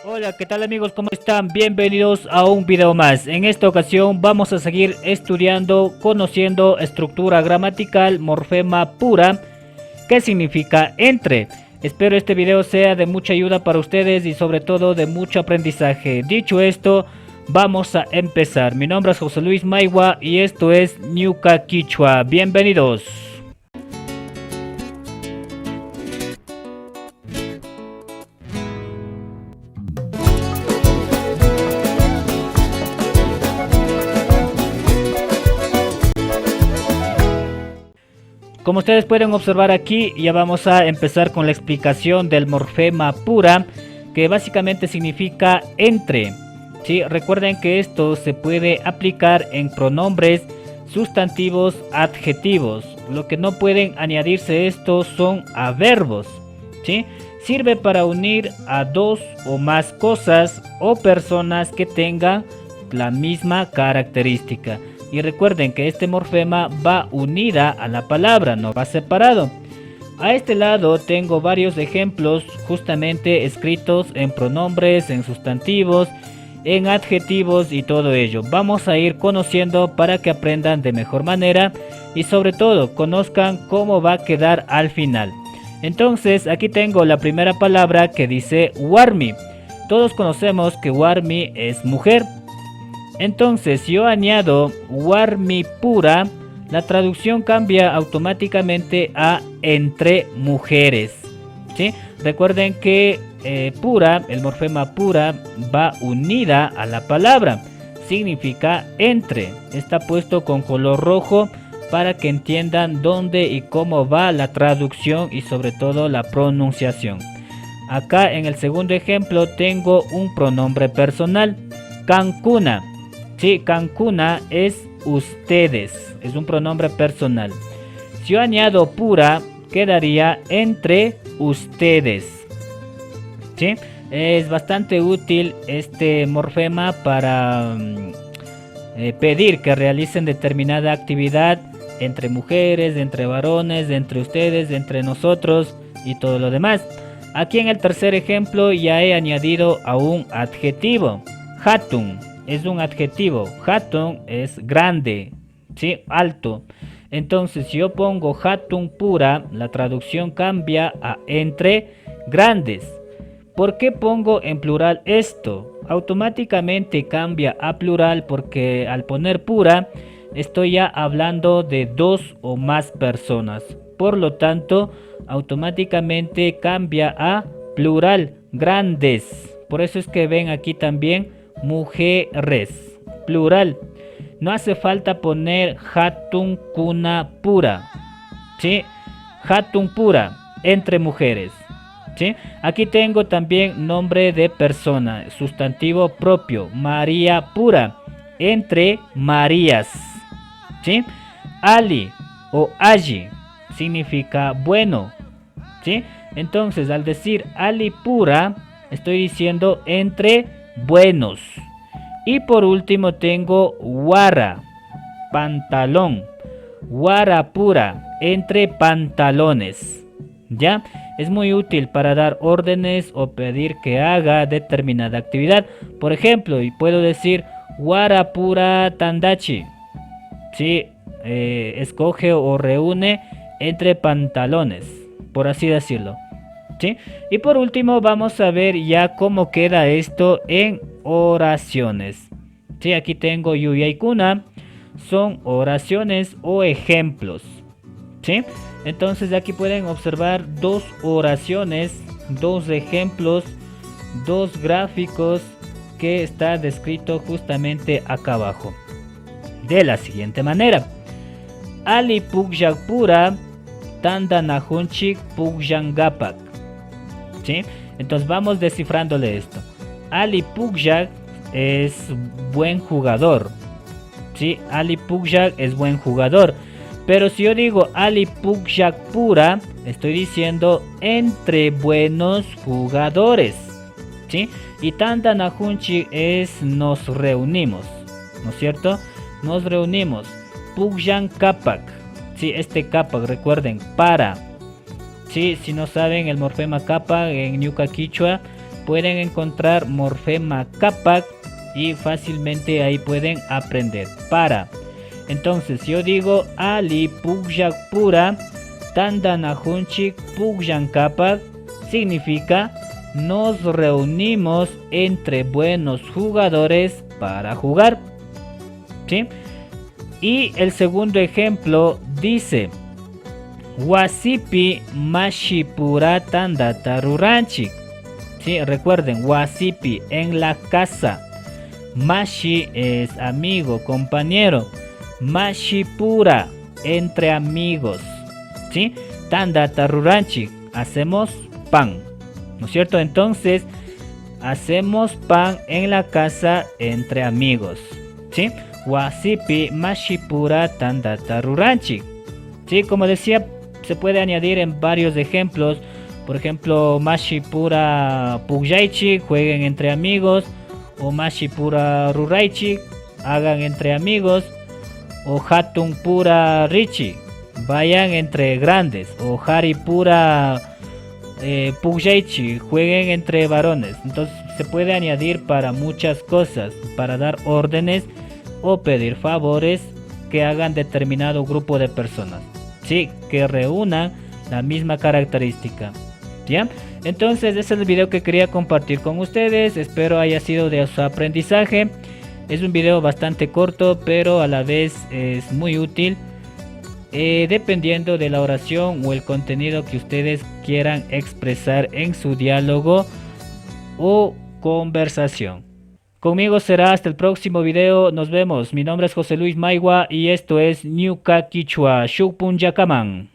Hola, ¿qué tal amigos? ¿Cómo están? Bienvenidos a un video más. En esta ocasión vamos a seguir estudiando, conociendo estructura gramatical, morfema pura, que significa entre. Espero este video sea de mucha ayuda para ustedes y sobre todo de mucho aprendizaje. Dicho esto, vamos a empezar. Mi nombre es José Luis Maigua y esto es Ñuka Quichua. Bienvenidos. Como ustedes pueden observar aquí, ya vamos a empezar con la explicación del morfema pura, que básicamente significa entre. ¿Sí? Recuerden que esto se puede aplicar en pronombres, sustantivos, adjetivos. Lo que no pueden añadirse estos son adverbos. ¿Sí? Sirve para unir a dos o más cosas o personas que tengan la misma característica. Y recuerden que este morfema va unida a la palabra, no va separado. A este lado tengo varios ejemplos justamente escritos en pronombres, en sustantivos, en adjetivos y todo ello. Vamos a ir conociendo para que aprendan de mejor manera y sobre todo conozcan cómo va a quedar al final. Entonces aquí tengo la primera palabra que dice warmi. Todos conocemos que warmi es mujer. Entonces, si yo añado warmi pura, la traducción cambia automáticamente a entre mujeres. ¿Sí? Recuerden que pura, el morfema pura, va unida a la palabra. Significa entre. Está puesto con color rojo para que entiendan dónde y cómo va la traducción y sobre todo la pronunciación. Acá en el segundo ejemplo tengo un pronombre personal, cancuna. Sí, cancuna es ustedes, es un pronombre personal. Si yo añado pura, quedaría entre ustedes. ¿Sí? Es bastante útil este morfema para pedir que realicen determinada actividad entre mujeres, entre varones, entre ustedes, entre nosotros y todo lo demás. Aquí en el tercer ejemplo ya he añadido a un adjetivo, hatun. Es un adjetivo, hatun es grande, ¿sí? Alto. Entonces si yo pongo hatun pura, la traducción cambia a entre grandes. ¿Por qué pongo en plural esto? Automáticamente cambia a plural porque al poner pura estoy ya hablando de dos o más personas. Por lo tanto, automáticamente cambia a plural, grandes. Por eso es que ven aquí también mujeres, plural. No hace falta poner hatun kuna pura. ¿Sí? Hatun pura, entre mujeres. ¿Sí? Aquí tengo también nombre de persona, sustantivo propio, María pura, entre Marías. ¿Sí? Ali o allí significa bueno. ¿Sí? Entonces al decir Ali pura, estoy diciendo entre buenos. Y por último tengo guara, pantalón, guara pura, entre pantalones. ¿Ya? Es muy útil para dar órdenes o pedir que haga determinada actividad. Por ejemplo, y puedo decir guara pura tandachi. ¿Sí? Escoge o reúne entre pantalones, por así decirlo. ¿Sí? Y por último vamos a ver ya cómo queda esto en oraciones. ¿Sí? Aquí tengo yuya y kuna, son oraciones o ejemplos. ¿Sí? Entonces aquí pueden observar dos oraciones, dos ejemplos, dos gráficos que está descrito justamente acá abajo. De la siguiente manera. Ali pukyak pura tanda nahunchik pukyangapak. ¿Sí? Entonces vamos descifrándole esto. Ali Pugyak es buen jugador. ¿Sí? Ali Pugyak es buen jugador. Pero si yo digo Ali Pugyak pura, estoy diciendo entre buenos jugadores. ¿Sí? Y Tanta Nahunchi es nos reunimos. ¿No es cierto? Nos reunimos. Pugyan Kapak. Sí, este Kapak, recuerden, para. Sí, si no saben el morfema kappa en Ñuka Quichua pueden encontrar morfema capac y fácilmente ahí pueden aprender. Para. Entonces yo digo Ali Pugyak Pura Tandanajunchik Pugyan Capac, significa nos reunimos entre buenos jugadores para jugar. ¿Sí? Y el segundo ejemplo dice Wasipi Mashipura Tandata Ruranchik. ¿Sí? Recuerden, Wasipi en la casa. Mashi es amigo, compañero. Mashipura entre amigos. ¿Sí? Tandata Ruranchik, hacemos pan. ¿No es cierto? Entonces, hacemos pan en la casa entre amigos. ¿Sí? Wasipi Mashipura Tandata Ruranchik. ¿Sí? Como decía, se puede añadir en varios ejemplos. Por ejemplo, Mashipura Pugyaichik, jueguen entre amigos. O Mashipura Ruraichik, hagan entre amigos. O Hatun Pura Richi, vayan entre grandes. O Haripura Pugyaichi, jueguen entre varones. Entonces se puede añadir para muchas cosas, para dar órdenes o pedir favores que hagan determinado grupo de personas, sí, que reúnan la misma característica. ¿Ya? Entonces ese es el video que quería compartir con ustedes. Espero haya sido de su aprendizaje. Es un video bastante corto, pero a la vez es muy útil, dependiendo de la oración o el contenido que ustedes quieran expresar en su diálogo o conversación. Conmigo será hasta el próximo video. Nos vemos. Mi nombre es José Luis Maigua y esto es Ñuka Quichua Shukpun Yakaman.